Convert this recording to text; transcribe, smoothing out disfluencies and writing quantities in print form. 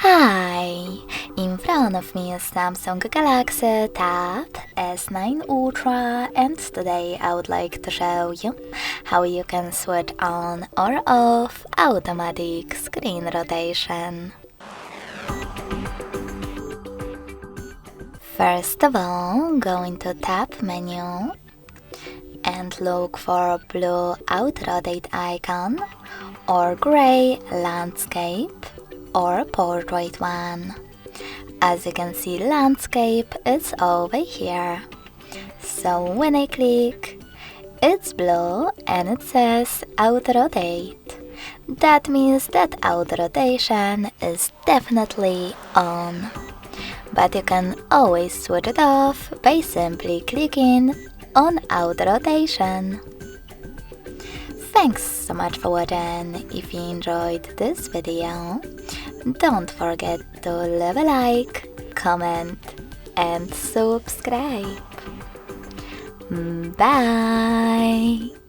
Hi! In front of me is Samsung Galaxy Tab S9 Ultra, and today I would like to show you how you can switch on or off automatic screen rotation. First of all, go into Tab menu and look for blue auto-rotate icon or gray landscape or portrait one. As you can see, landscape is over here. So when I click, it's blue and it says auto rotate. That means that auto rotation is definitely on. But you can always switch it off by simply clicking on auto rotation. Thanks so much for watching. If you enjoyed this video, don't forget to leave a like, comment and subscribe. Bye!